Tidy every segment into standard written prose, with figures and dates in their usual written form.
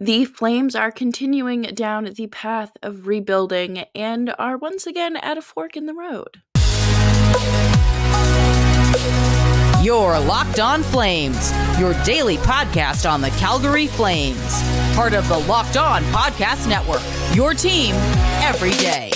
The Flames are continuing down the path of rebuilding and are once again at a fork in the road. You're Locked On Flames, your daily podcast on the Calgary Flames. Part of the Locked On Podcast Network, your team every day.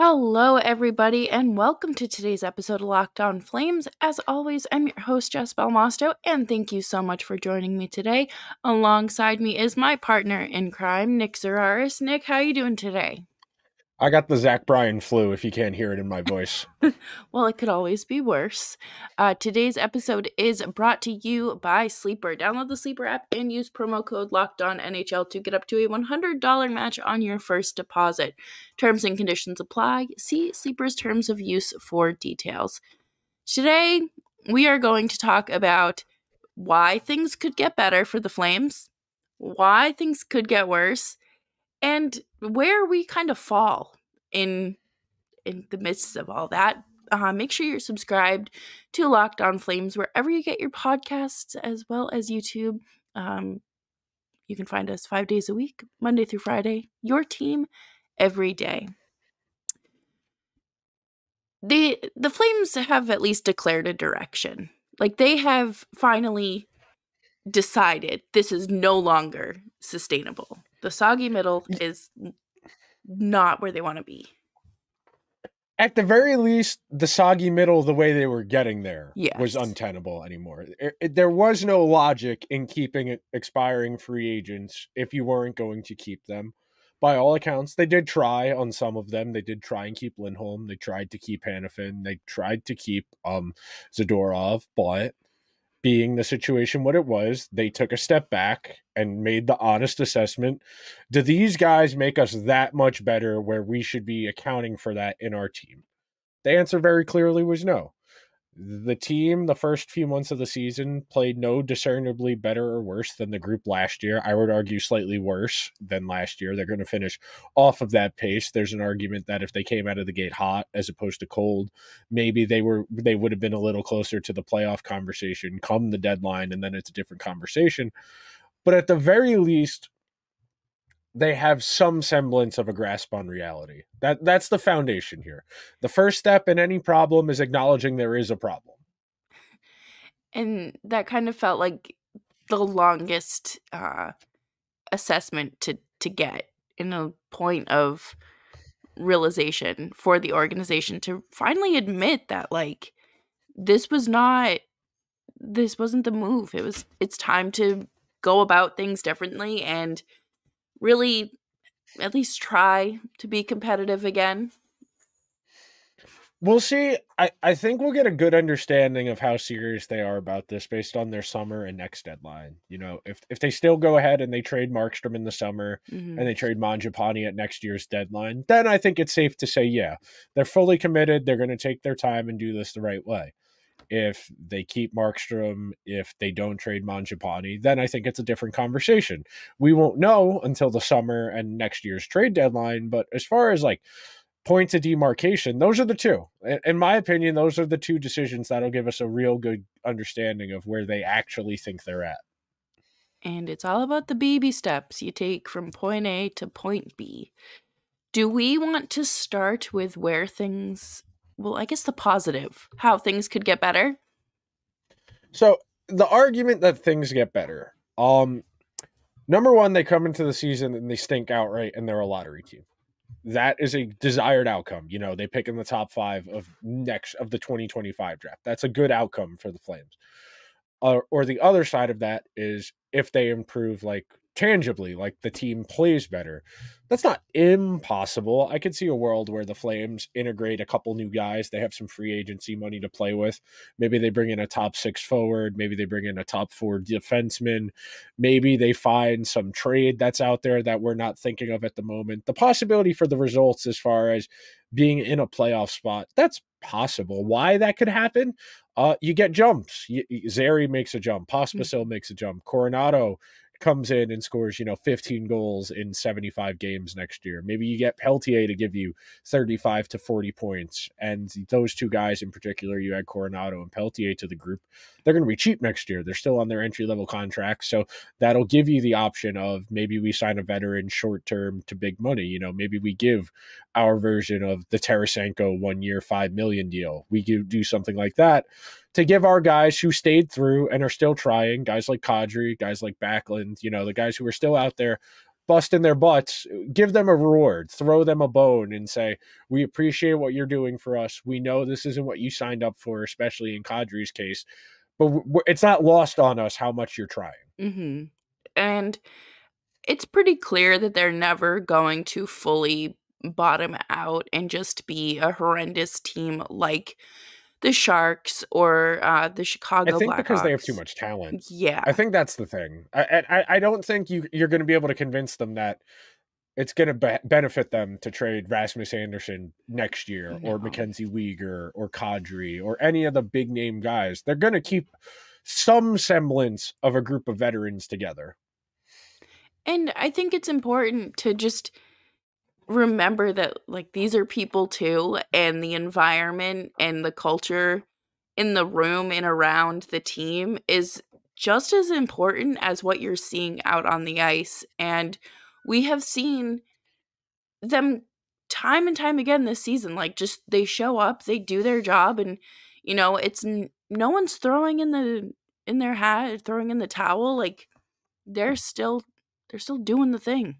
Hello, everybody, and welcome to today's episode of Locked On Flames. As always, I'm your host, Jess Belmosto, and thank you so much for joining me today. Alongside me is my partner in crime, Nick Zararis. Nick, how are you doing today? I got the Zach Bryan flu, if you can't hear it in my voice. Well, it could always be worse. Today's episode is brought to you by Sleeper. Download the Sleeper app and use promo code LOCKEDONNHL to get up to a $100 match on your first deposit. Terms and conditions apply. See Sleeper's terms of use for details. Today, we are going to talk about why things could get better for the Flames, why things could get worse, and where we kind of fall in the midst of all that. Make sure you're subscribed to Locked On Flames wherever you get your podcasts, as well as YouTube. You can find us 5 days a week, Monday through Friday, your team every day. The Flames have at least declared a direction. Like, they have finally decided this is no longer sustainable. The soggy middle is not where they want to be. At the very least, the soggy middle, the way they were getting there, was Yes. untenable anymore. There was no logic in keeping expiring free agents if you weren't going to keep them. By all accounts, they did try on some of them. They did try and keep Lindholm. They tried to keep Hanifin. They tried to keep Zadorov, but being the situation what it was, they took a step back and made the honest assessment. Do these guys make us that much better where we should be accounting for that in our team? The answer very clearly was no. The team, the first few months of the season, played no discernibly better or worse than the group last year. I would argue slightly worse than last year. They're going to finish off of that pace. There's an argument that if they came out of the gate hot as opposed to cold, maybe they would have been a little closer to the playoff conversation come the deadline, and then it's a different conversation. But at the very least, they have some semblance of a grasp on reality. That's the foundation here. The first step in any problem is acknowledging there is a problem. And that kind of felt like the longest assessment to get in a point of realization for the organization to finally admit that, like, this wasn't the move. It's time to go about things differently and really at least try to be competitive again. We'll see. I think we'll get a good understanding of how serious they are about this based on their summer and next deadline. You know, if they still go ahead and they trade Markstrom in the summer and they trade Mangiapane at next year's deadline, then I think it's safe to say, yeah, they're fully committed. They're going to take their time and do this the right way. If they keep Markstrom, if they don't trade Mangiapane, then I think it's a different conversation. We won't know until the summer and next year's trade deadline, but as far as like points of demarcation, those are the two. In my opinion, those are the two decisions that'll give us a real good understanding of where they actually think they're at. And it's all about the baby steps you take from point A to point B. Do we want to start with where things... Well, I guess the positive, how things could get better. So the argument that things get better, number one, they come into the season and they stink outright and they're a lottery team. That is a desired outcome. You know, they pick in the top 5 of the 2025 draft. That's a good outcome for the Flames. Or the other side of that is if they improve, like, tangibly, like the team plays better. That's not impossible. I could see a world where the Flames integrate a couple new guys. They have some free agency money to play with. Maybe they bring in a top 6 forward. Maybe they bring in a top 4 defenseman. Maybe they find some trade that's out there that we're not thinking of at the moment. The possibility for the results as far as being in a playoff spot, that's possible. Why that could happen? You get jumps. Zary makes a jump. Pospisil makes a jump. Coronado comes in and scores, 15 goals in 75 games next year. Maybe you get Peltier to give you 35 to 40 points. And those two guys in particular, you add Coronado and Peltier to the group, they're going to be cheap next year. They're still on their entry-level contracts. So that'll give you the option of maybe we sign a veteran short-term to big money. Maybe we give our version of the Tarasenko 1 year, $5 million deal. We do something like that to give our guys who stayed through and are still trying, guys like Kadri, guys like Backlund, the guys who are still out there busting their butts, give them a reward, throw them a bone and say, we appreciate what you're doing for us. We know this isn't what you signed up for, especially in Kadri's case, but it's not lost on us how much you're trying. Mm-hmm. And it's pretty clear that they're never going to fully bottom out and just be a horrendous team like the Sharks or the Chicago Blackhawks. I think because they have too much talent. Yeah. I think that's the thing. I don't think you're going to be able to convince them that it's going to benefit them to trade Rasmus Anderson next year or Mackenzie Weegar or Kadri or any of the big name guys. They're going to keep some semblance of a group of veterans together. And I think it's important to just remember that these are people too, and the environment and the culture in the room and around the team is just as important as what you're seeing out on the ice. And we have seen them time and time again this season, just they show up, they do their job, and it's no one's throwing in their hat, throwing in the towel. They're still doing the thing.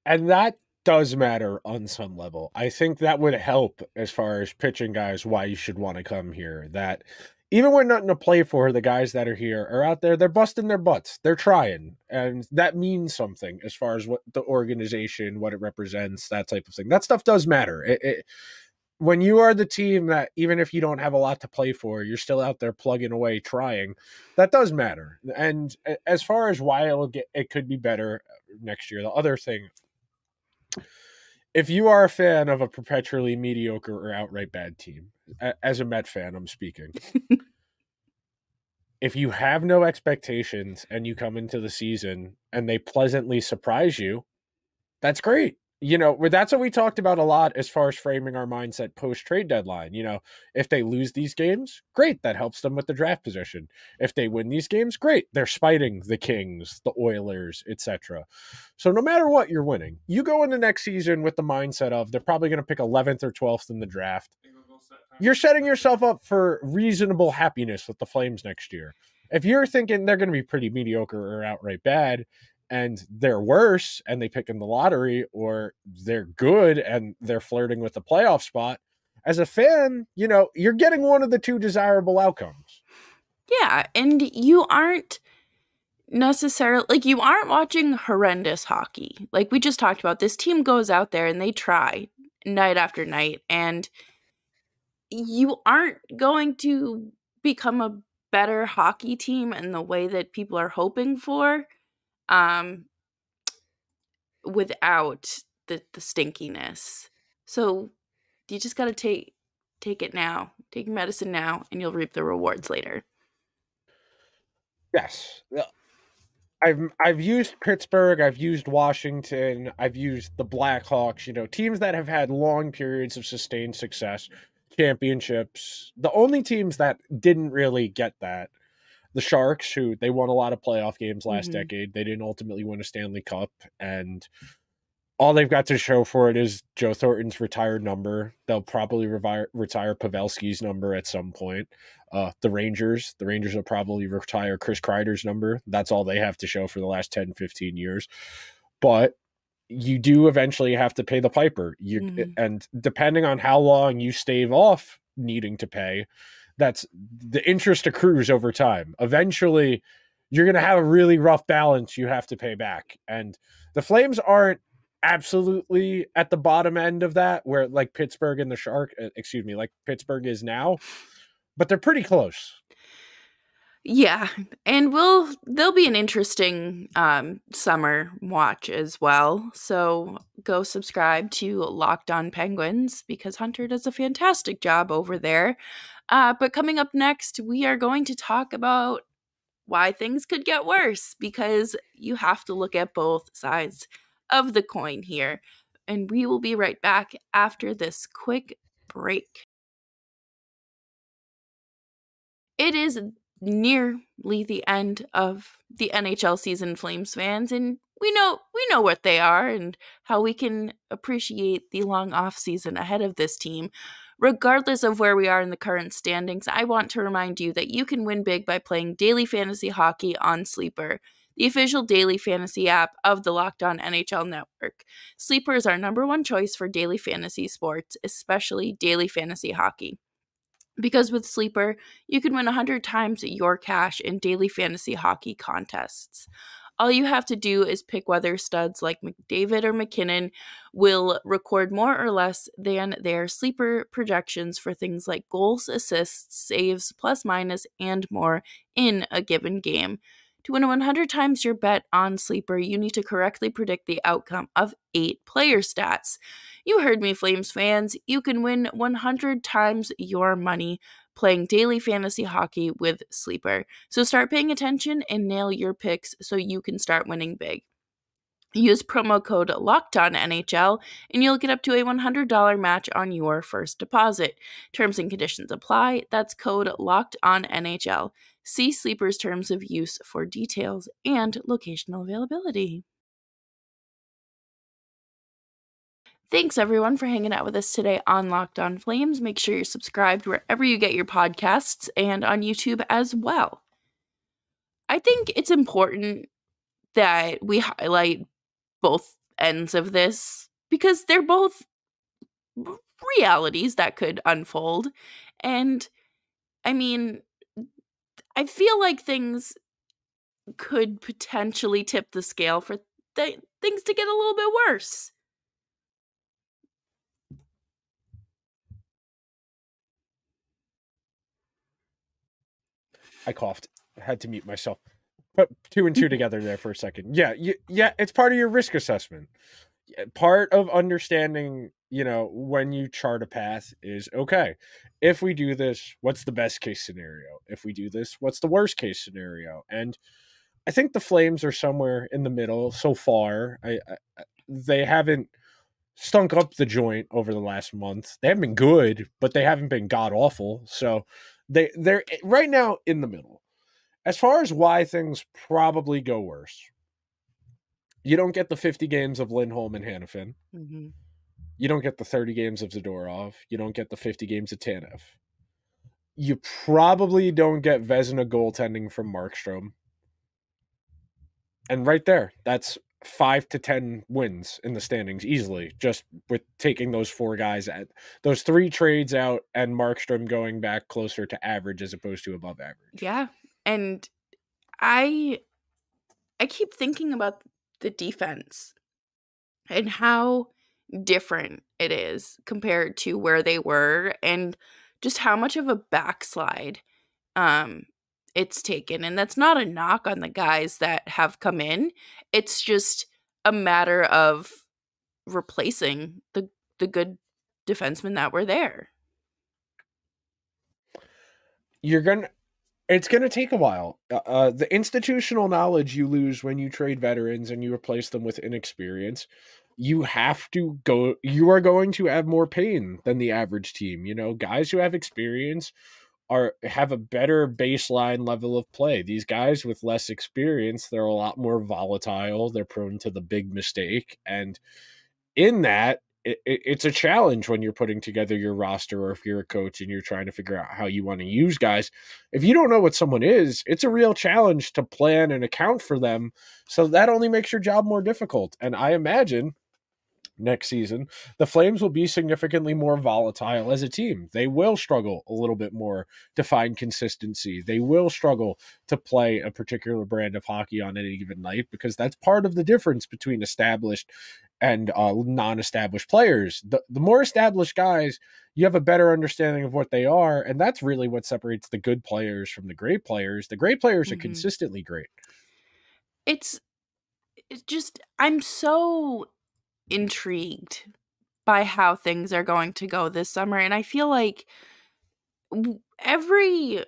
And that does matter on some level. I think that would help as far as pitching guys why you should want to come here. That even when nothing to play for, the guys that are here are out there, they're busting their butts. They're trying. And that means something as far as what the organization, what it represents, that type of thing. That stuff does matter. When you are the team that, even if you don't have a lot to play for, you're still out there plugging away, trying, that does matter. And as far as why it could be better next year, the other thing, if you are a fan of a perpetually mediocre or outright bad team, as a Met fan, I'm speaking, if you have no expectations and you come into the season and they pleasantly surprise you, that's great. That's what we talked about a lot as far as framing our mindset post-trade deadline. If they lose these games, great. That helps them with the draft position. If they win these games, great. They're spiting the Kings, the Oilers, etc. So no matter what, you're winning. You go into next season with the mindset of they're probably going to pick 11th or 12th in the draft. You're setting yourself up for reasonable happiness with the Flames next year. If you're thinking they're going to be pretty mediocre or outright bad, and they're worse and they pick in the lottery, or they're good and they're flirting with the playoff spot, as a fan, you're getting one of the two desirable outcomes. Yeah, and you aren't necessarily, you aren't watching horrendous hockey. We just talked about, this team goes out there and they try night after night, and you aren't going to become a better hockey team in the way that people are hoping for without the stinkiness. So you just got to take it now. Take medicine now, and you'll reap the rewards later. Yes. I've used Pittsburgh, I've used Washington, I've used the Blackhawks, teams that have had long periods of sustained success, championships. The only teams that didn't really get that, the Sharks, who they won a lot of playoff games last decade. They didn't ultimately win a Stanley Cup, and all they've got to show for it is Joe Thornton's retired number. They'll probably retire Pavelski's number at some point. The Rangers will probably retire Chris Kreider's number. That's all they have to show for the last 10, 15 years. But you do eventually have to pay the piper. And depending on how long you stave off needing to pay, that's the interest accrues over time. Eventually, you're going to have a really rough balance you have to pay back. And the Flames aren't absolutely at the bottom end of that, where Pittsburgh and the Pittsburgh is now, but they're pretty close. Yeah, and there'll be an interesting summer watch as well. So go subscribe to Locked On Penguins, because Hunter does a fantastic job over there. But coming up next, we are going to talk about why things could get worse, because you have to look at both sides of the coin here. And we will be right back after this quick break. It is nearly the end of the NHL season, Flames fans, and we know what they are and how we can appreciate the long off season ahead of this team. Regardless of where we are in the current standings, I want to remind you that you can win big by playing daily fantasy hockey on Sleeper, the official daily fantasy app of the Locked On NHL Network. Sleeper is our number one choice for daily fantasy sports, especially daily fantasy hockey. Because with Sleeper, you can win 100 times your cash in daily fantasy hockey contests. All you have to do is pick whether studs like McDavid or McKinnon will record more or less than their Sleeper projections for things like goals, assists, saves, plus minus, and more in a given game. To win 100 times your bet on Sleeper, you need to correctly predict the outcome of 8 player stats. You heard me, Flames fans. You can win 100 times your money playing daily fantasy hockey with Sleeper. So start paying attention and nail your picks so you can start winning big. Use promo code LOCKEDONNHL and you'll get up to a $100 match on your first deposit. Terms and conditions apply. That's code LOCKEDONNHL. See Sleeper's terms of use for details and locational availability. Thanks, everyone, for hanging out with us today on Locked On Flames. Make sure you're subscribed wherever you get your podcasts and on YouTube as well. I think it's important that we highlight both ends of this because they're both realities that could unfold. And I mean, I feel like things could potentially tip the scale for things to get a little bit worse. I coughed. I had to mute myself. Put 2 and 2 together there for a second. Yeah, it's part of your risk assessment. Part of understanding, when you chart a path is, okay, if we do this, what's the best case scenario? If we do this, what's the worst case scenario? And I think the Flames are somewhere in the middle so far. They haven't stunk up the joint over the last month. They haven't been good, but they haven't been god awful. So they're right now in the middle. As far as why things probably go worse, you don't get the 50 games of Lindholm and Hanifin. Mm-hmm. You don't get the 30 games of Zadorov. You don't get the 50 games of Tanev. You probably don't get Vezina goaltending from Markstrom. And right there, that's 5 to 10 wins in the standings easily, just with taking those 4 guys at those 3 trades out and Markstrom going back closer to average as opposed to above average. Yeah. And I keep thinking about the defense and how different it is compared to where they were and just how much of a backslide it's taken. And that's not a knock on the guys that have come in. It's just a matter of replacing the good defensemen that were there. It's going to take a while. The institutional knowledge you lose when you trade veterans and you replace them with inexperience, you are going to have more pain than the average team. Guys who have experience have a better baseline level of play. These guys with less experience, they're a lot more volatile. They're prone to the big mistake. And in that, it's a challenge when you're putting together your roster, or if you're a coach and you're trying to figure out how you want to use guys. If you don't know what someone is, it's a real challenge to plan and account for them. So that only makes your job more difficult. And I imagine next season, the Flames will be significantly more volatile as a team. They will struggle a little bit more to find consistency. They will struggle to play a particular brand of hockey on any given night, because that's part of the difference between established and non-established players. The more established guys, you have a better understanding of what they are, and that's really what separates the good players from the great players. The great players are consistently great. It's just, I'm so intrigued by how things are going to go this summer, and I feel like every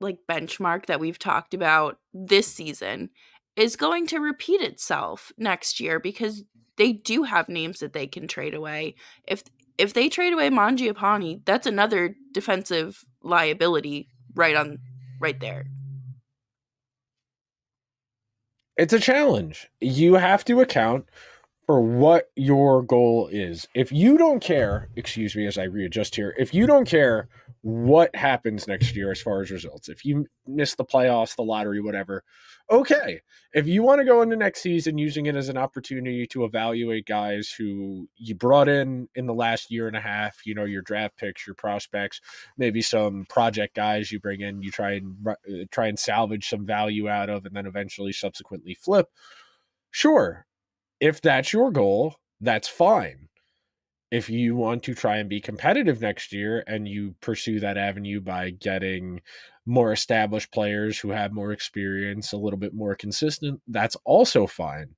like benchmark that we've talked about this season is going to repeat itself next year because they do have names that they can trade away. If they trade away Mangiapane, that's another defensive liability right there. It's a challenge. You have to account for what your goal is. If you don't care, excuse me as I readjust here, if you don't care what happens next year as far as results, if you miss the playoffs, the lottery, whatever, okay. If you want to go into next season using it as an opportunity to evaluate guys who you brought in the last year and a half, you know, your draft picks, your prospects, maybe some project guys you bring in, you try and salvage some value out of, and then eventually subsequently flip. Sure. If that's your goal, that's fine. If you want to try and be competitive next year and you pursue that avenue by getting more established players who have more experience, a little bit more consistent, that's also fine.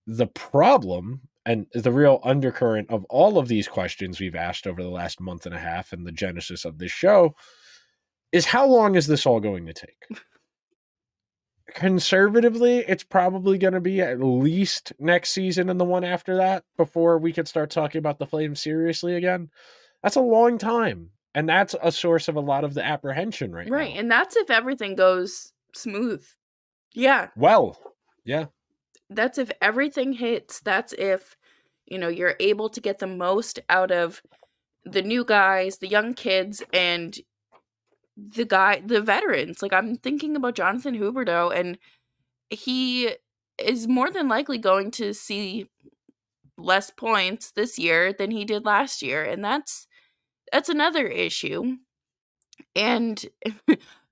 The problem and the real undercurrent of all of these questions we've asked over the last month and a half and the genesis of this show is, how long is this all going to take? Conservatively, it's probably going to be at least next season and the one after that before we could start talking about the Flames seriously again. That's a long time. And that's a source of a lot of the apprehension right now. Right. And that's if everything goes smooth. Yeah. Well, yeah. That's if everything hits. That's if, you know, you're able to get the most out of the new guys, the young kids, and the veterans. Like, I'm thinking about Jonathan Huberdeau, and he is more than likely going to see less points this year than he did last year, and that's another issue. And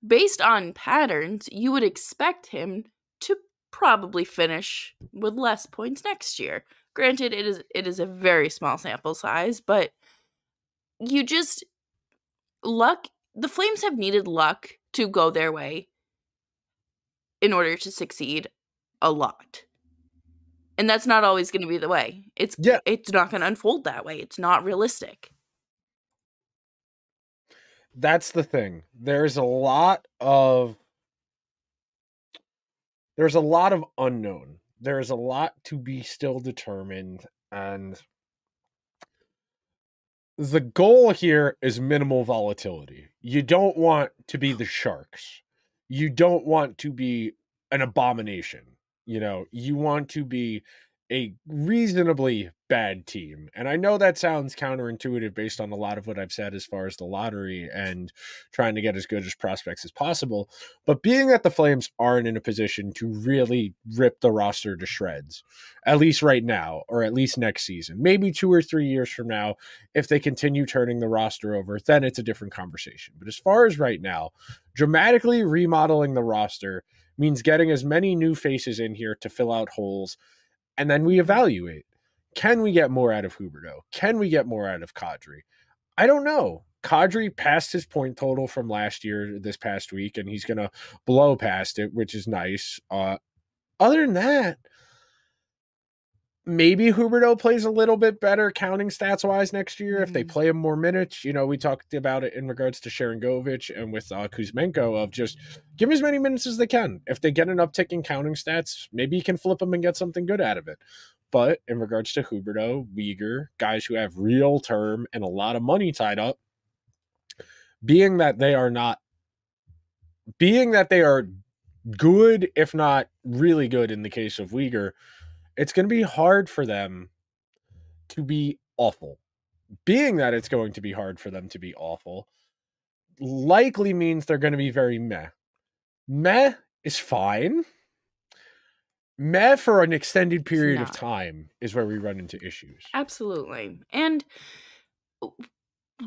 based on patterns, you would expect him to probably finish with less points next year. Granted, it is a very small sample size, but you just luck. The Flames have needed luck to go their way in order to succeed a lot. And that's not always going to be the way. It's not going to unfold that way. It's not realistic. That's the thing. There's a lot of unknown. There's a lot to be still determined, and the goal here is minimal volatility. You don't want to be the Sharks. You don't want to be an abomination. You know, you want to be a reasonably bad team. And I know that sounds counterintuitive based on a lot of what I've said as far as the lottery and trying to get as good as prospects as possible. But being that the Flames aren't in a position to really rip the roster to shreds, at least right now, or at least next season, maybe 2 or 3 years from now, if they continue turning the roster over, then it's a different conversation. But as far as right now, dramatically remodeling the roster means getting as many new faces in here to fill out holes. And then we evaluate. Can we get more out of Huberdeau? Can we get more out of Kadri? I don't know. Kadri passed his point total from last year this past week, and he's going to blow past it, which is nice. Other than that, maybe Huberdeau plays a little bit better counting stats-wise next year if they play him more minutes. You know, we talked about it in regards to Sharangovich and with Kuzmenko of just give him as many minutes as they can. If they get an uptick in counting stats, maybe you can flip him and get something good out of it. But in regards to Huberdeau, Weegar, guys who have real term and a lot of money tied up, being that they are good, if not really good in the case of Weegar, it's going to be hard for them to be awful. Being that it's going to be hard for them to be awful likely means they're going to be very meh. Meh is fine. Meh for an extended period of time is where we run into issues. Absolutely. And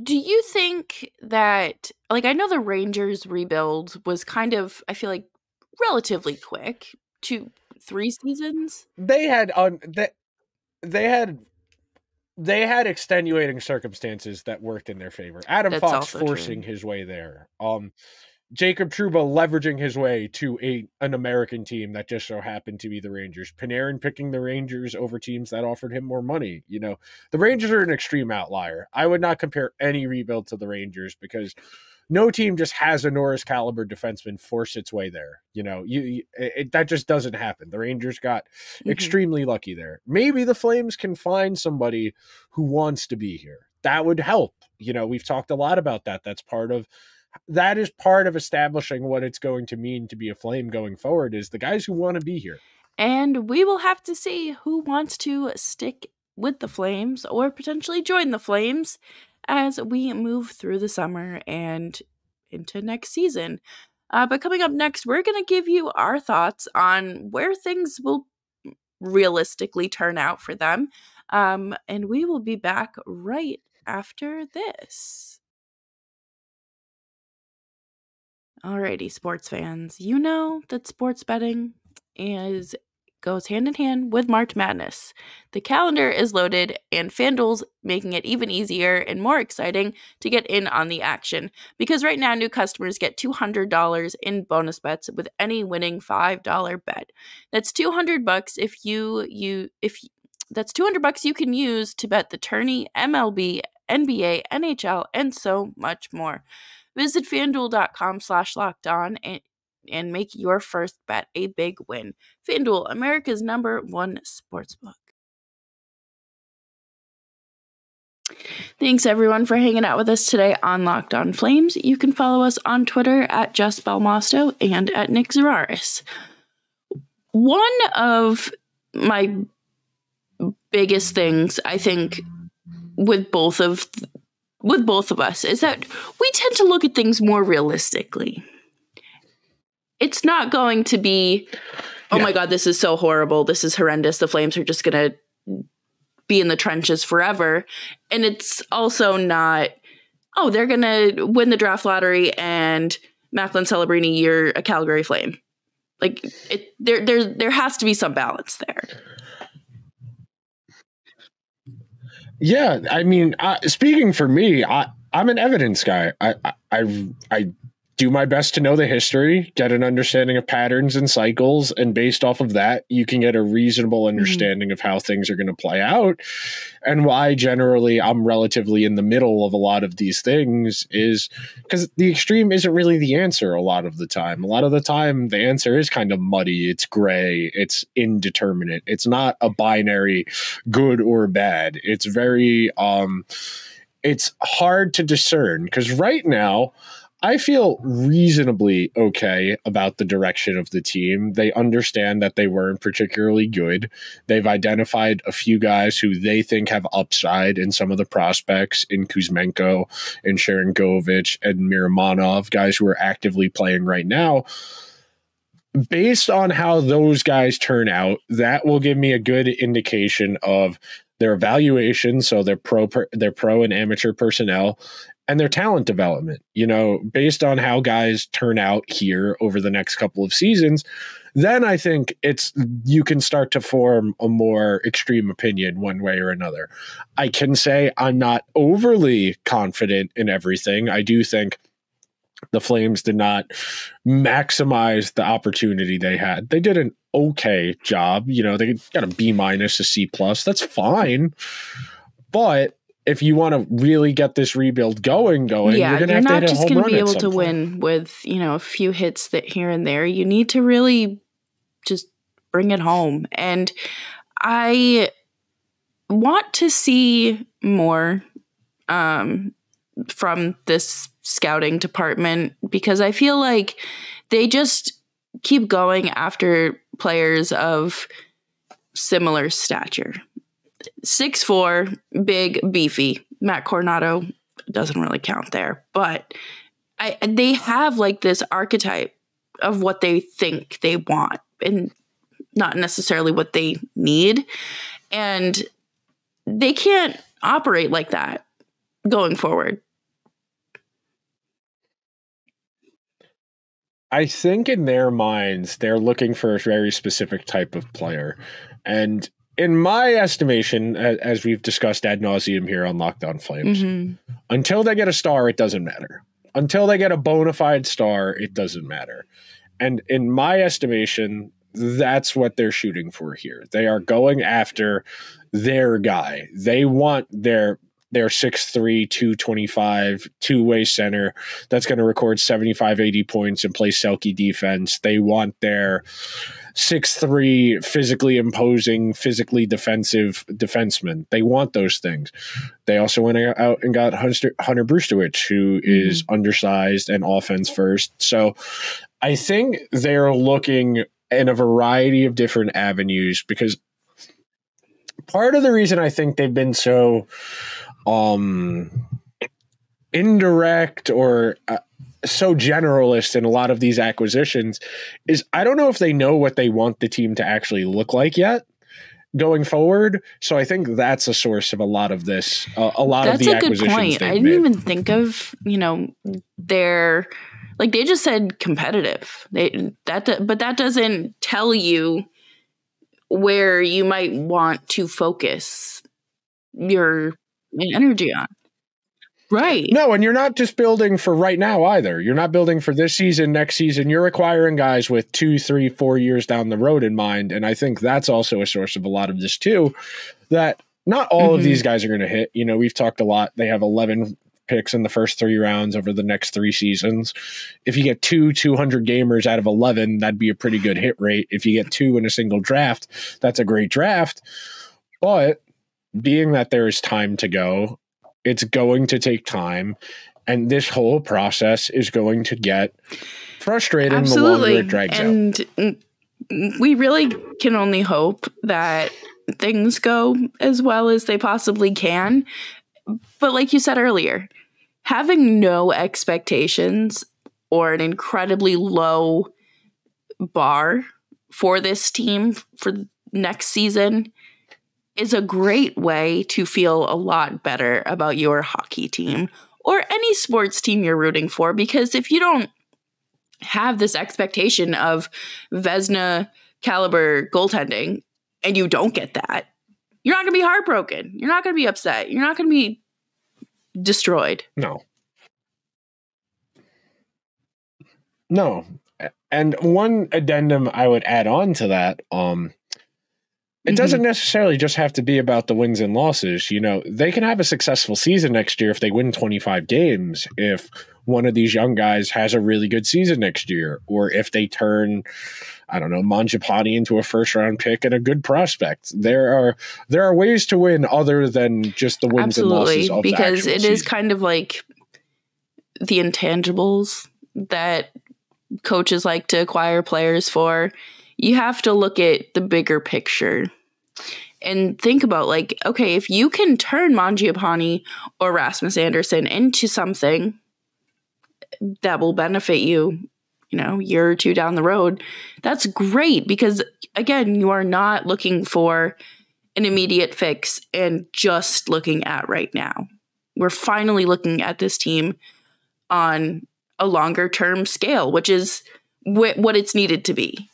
do you think that, like, I know the Rangers rebuild was kind of, I feel like, relatively quick, 2-3 seasons? They had extenuating circumstances that worked in their favor. Adam Fox forcing his way there. Jacob Trouba leveraging his way to an American team that just so happened to be the Rangers. Panarin picking the Rangers over teams that offered him more money. You know, the Rangers are an extreme outlier. I would not compare any rebuild to the Rangers because no team just has a Norris caliber defenseman force its way there. That just doesn't happen. The Rangers got extremely lucky there. Maybe the Flames can find somebody who wants to be here. That would help. We've talked a lot about that. That is part of establishing what it's going to mean to be a Flame going forward, is the guys who want to be here. And we will have to see who wants to stick with the Flames or potentially join the Flames as we move through the summer and into next season. But coming up next, we're going to give you our thoughts on where things will realistically turn out for them. And we will be back right after this. Alrighty, sports fans, you know that sports betting goes hand in hand with March Madness. The calendar is loaded, and FanDuel's making it even easier and more exciting to get in on the action. Because right now, new customers get $200 in bonus bets with any winning $5 bet. That's $200 that's $200 you can use to bet the tourney, MLB, NBA, NHL, and so much more. Visit FanDuel.com/lockedon and make your first bet a big win. FanDuel, America's #1 sportsbook. Thanks everyone for hanging out with us today on Locked On Flames. You can follow us on Twitter at Jess Belmosto and at Nick Zararis. One of my biggest things, I think, with both of us is that we tend to look at things more realistically. It's not going to be, my God, this is so horrible. This is horrendous. The Flames are just going to be in the trenches forever. And it's also not, they're going to win the draft lottery and Macklin Celebrini, you're a Calgary Flame. Like, there has to be some balance there. Yeah, I mean, speaking for me, I'm an evidence guy. I do my best to know the history, get an understanding of patterns and cycles, and based off of that, you can get a reasonable understanding of how things are going to play out. And why generally I'm relatively in the middle of a lot of these things is because the extreme isn't really the answer a lot of the time. A lot of the time, the answer is kind of muddy. It's gray. It's indeterminate. It's not a binary good or bad. It's very, it's hard to discern because right now, I feel reasonably okay about the direction of the team. They understand that they weren't particularly good. They've identified a few guys who they think have upside in some of the prospects in Kuzmenko and Sharangovich and Miramonov, guys who are actively playing right now. Based on how those guys turn out, that will give me a good indication of their evaluation, so their pro and amateur personnel, and their talent development. Based on how guys turn out here over the next couple of seasons, then I think you can start to form a more extreme opinion one way or another. I can say I'm not overly confident in everything. I do think the Flames did not maximize the opportunity they had. They did an okay job. They got a B-, a C+. That's fine. But if you want to really get this rebuild going, you're going to have to hit a home run. You're not just going to be able to win with, a few hits that here and there. You need to really just bring it home. And I want to see more from this scouting department because I feel like they just keep going after players of similar stature. 6'4", big, beefy. Matt Coronado doesn't really count there, but they have like this archetype of what they think they want and not necessarily what they need. And they can't operate like that going forward. I think in their minds, they're looking for a very specific type of player. And in my estimation, as we've discussed ad nauseum here on Locked On Flames, until they get a star, it doesn't matter. Until they get a bona fide star, it doesn't matter. And in my estimation, that's what they're shooting for here. They are going after their guy. They want their their 6'3", 225, two-way center that's going to record 75, 80 points and play Selke defense. They want their 6'3", physically imposing, physically defensive defenseman. They want those things. They also went out and got Hunter Brustowicz, who is undersized and offense first. So I think they're looking in a variety of different avenues, because part of the reason I think they've been so indirect or so generalist in a lot of these acquisitions is I don't know if they know what they want the team to actually look like yet going forward. So I think that's a source of a lot of this, a lot of the acquisitions. That's a good point. I didn't even think of, their, like they just said competitive. But that doesn't tell you where you might want to focus your energy on. Right. No, and you're not just building for right now either. You're not building for this season, next season. You're acquiring guys with 2, 3, 4 years down the road in mind. And I think that's also a source of a lot of this too, that not all of these guys are going to hit. We've talked a lot. They have 11 picks in the first 3 rounds over the next 3 seasons. If you get 200 gamers out of 11, that'd be a pretty good hit rate. If you get 2 in a single draft, that's a great draft. But being that there is time to go, it's going to take time, and this whole process is going to get frustrating the longer it drags out. We really can only hope that things go as well as they possibly can. But like you said earlier, having no expectations or an incredibly low bar for this team for next season is a great way to feel a lot better about your hockey team or any sports team you're rooting for. Because if you don't have this expectation of Vezina caliber goaltending and you don't get that, you're not going to be heartbroken. You're not going to be upset. You're not going to be destroyed. No. And one addendum I would add on to that, it doesn't necessarily just have to be about the wins and losses. They can have a successful season next year if they win 25 games, if one of these young guys has a really good season next year, or if they turn, I don't know, Mangiapane into a first-round pick and a good prospect. There are ways to win other than just the wins and losses of the actual season. Because it is kind of like the intangibles that coaches like to acquire players for. You have to look at the bigger picture and think about, like, okay, if you can turn Mangiapane or Rasmus Andersson into something that will benefit you, year or 2 down the road, that's great, because again, you are not looking for an immediate fix and just looking at right now. We're finally looking at this team on a longer term scale, which is what it's needed to be.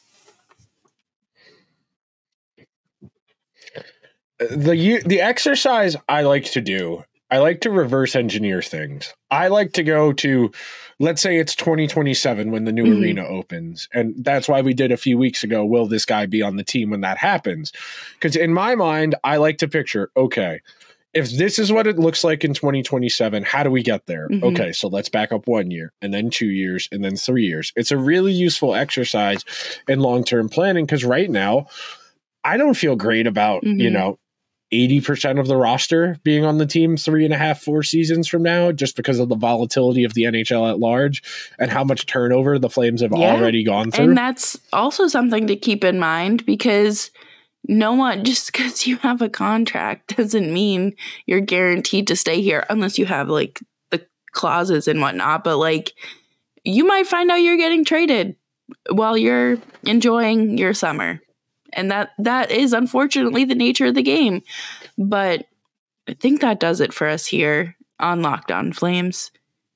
The exercise I like to do, I like to reverse engineer things. I like to go to, let's say it's 2027 when the new arena opens. And that's why we did a few weeks ago, will this guy be on the team when that happens? Because in my mind, I like to picture, okay, if this is what it looks like in 2027, how do we get there? Okay, so let's back up 1 year, and then 2 years, and then 3 years. It's a really useful exercise in long-term planning, because right now, I don't feel great about, 80% of the roster being on the team 3.5, 4 seasons from now, just because of the volatility of the NHL at large and how much turnover the Flames have already gone through. And that's also something to keep in mind, because no one, just because you have a contract doesn't mean you're guaranteed to stay here, unless you have like the clauses and whatnot. But like, you might find out you're getting traded while you're enjoying your summer. And that is unfortunately the nature of the game. But I think that does it for us here on Locked On Flames.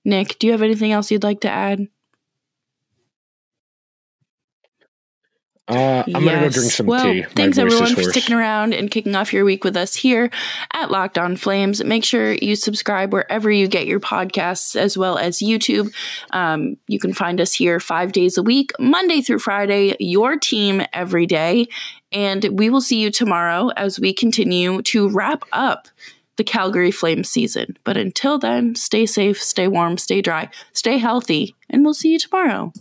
Nick, do you have anything else you'd like to add? I'm going to go drink some tea. Thanks everyone for sticking around and kicking off your week with us here at Locked On Flames. Make sure you subscribe wherever you get your podcasts, as well as YouTube. You can find us here 5 days a week, Monday through Friday, your team every day. And we will see you tomorrow as we continue to wrap up the Calgary Flames season. But until then, stay safe, stay warm, stay dry, stay healthy, and we'll see you tomorrow.